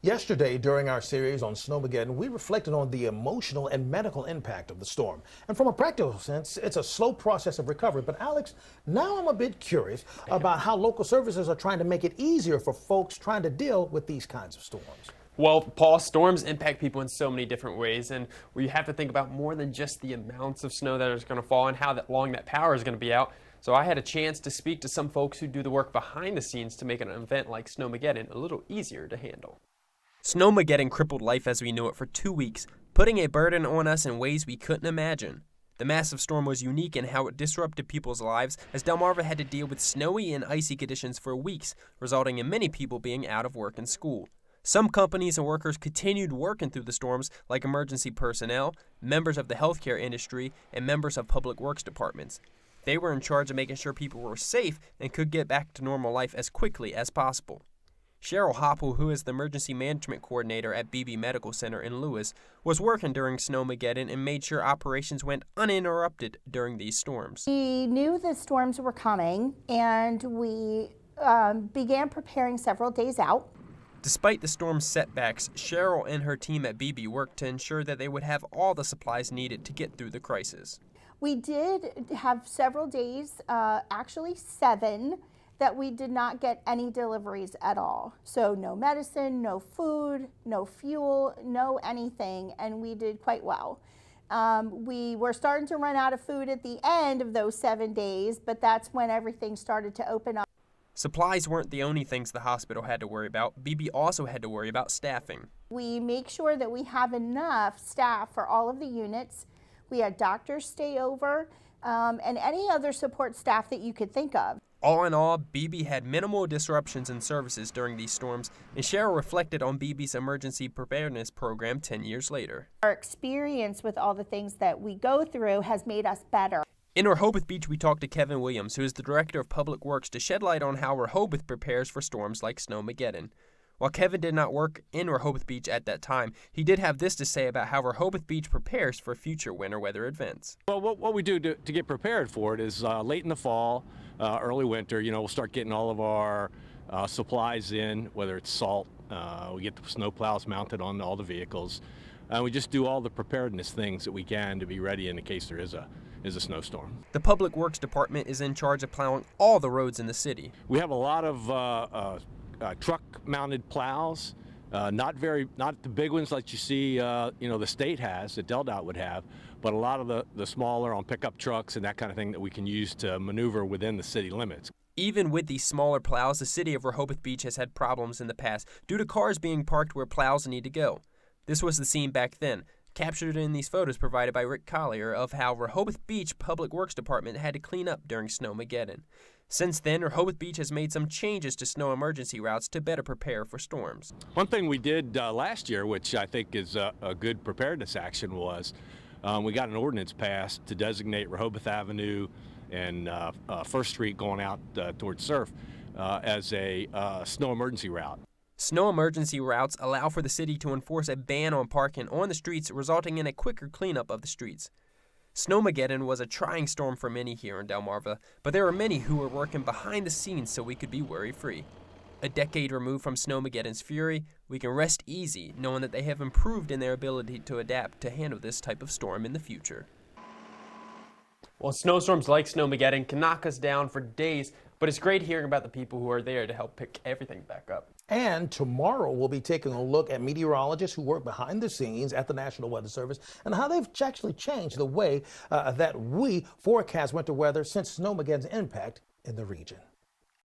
Yesterday, during our series on Snowmageddon, we reflected on the emotional and medical impact of the storm. And from a practical sense, it's a slow process of recovery. But Alex, now I'm a bit curious about how local services are trying to make it easier for folks trying to deal with these kinds of storms. Well, Paul, storms impact people in so many different ways, and we have to think about more than just the amounts of snow that is going to fall and how long that power is going to be out. So I had a chance to speak to some folks who do the work behind the scenes to make an event like Snowmageddon a little easier to handle. Snowmageddon crippled life as we knew it for 2 weeks, putting a burden on us in ways we couldn't imagine. The massive storm was unique in how it disrupted people's lives, as Delmarva had to deal with snowy and icy conditions for weeks, resulting in many people being out of work and school. Some companies and workers continued working through the storms, like emergency personnel, members of the healthcare industry, and members of public works departments. They were in charge of making sure people were safe and could get back to normal life as quickly as possible. Cheryl Hoppel, who is the emergency management coordinator at BB Medical Center in Lewis, was working during Snowmageddon and made sure operations went uninterrupted during these storms. We knew the storms were coming, and we began preparing several days out. Despite the storm's setbacks, Cheryl and her team at BB worked to ensure that they would have all the supplies needed to get through the crisis. We did have several days, actually 7, that we did not get any deliveries at all. So no medicine, no food, no fuel, no anything, and we did quite well. We were starting to run out of food at the end of those 7 days, but that's when everything started to open up. Supplies weren't the only things the hospital had to worry about. BB also had to worry about staffing. We make sure that we have enough staff for all of the units. We had doctors stay over, and any other support staff that you could think of. All in all, BB had minimal disruptions in services during these storms, and Cheryl reflected on BB's emergency preparedness program 10 years later. Our experience with all the things that we go through has made us better. In Rehoboth Beach, we talked to Kevin Williams, who is the Director of Public Works, to shed light on how Rehoboth prepares for storms like Snowmageddon. While Kevin did not work in Rehoboth Beach at that time, he did have this to say about how Rehoboth Beach prepares for future winter weather events. Well, what we do to get prepared for it is late in the fall, early winter, we'll start getting all of our supplies in, whether it's salt, we get the snow plows mounted on all the vehicles, and we just do all the preparedness things that we can to be ready in case there is a snowstorm. The Public Works Department is in charge of plowing all the roads in the city. We have a lot of truck-mounted plows, not the big ones like you see, the state has, that DelDOT would have, but a lot of the smaller on pickup trucks and that kind of thing that we can use to maneuver within the city limits. Even with these smaller plows, the city of Rehoboth Beach has had problems in the past due to cars being parked where plows need to go. This was the scene back then, captured in these photos provided by Rick Collier of how Rehoboth Beach Public Works Department had to clean up during Snowmageddon. Since then, Rehoboth Beach has made some changes to snow emergency routes to better prepare for storms. One thing we did last year, which I think is a good preparedness action, was we got an ordinance passed to designate Rehoboth Avenue and 1st Street going out towards Surf as a snow emergency route. Snow emergency routes allow for the city to enforce a ban on parking on the streets, resulting in a quicker cleanup of the streets. Snowmageddon was a trying storm for many here in Delmarva, but there are many who were working behind the scenes so we could be worry-free. A decade removed from Snowmageddon's fury, we can rest easy knowing that they have improved in their ability to adapt to handle this type of storm in the future. Well, snowstorms like Snowmageddon can knock us down for days, but it's great hearing about the people who are there to help pick everything back up. And tomorrow we'll be taking a look at meteorologists who work behind the scenes at the National Weather Service and how they've actually changed the way that we forecast winter weather since Snowmageddon's impact in the region.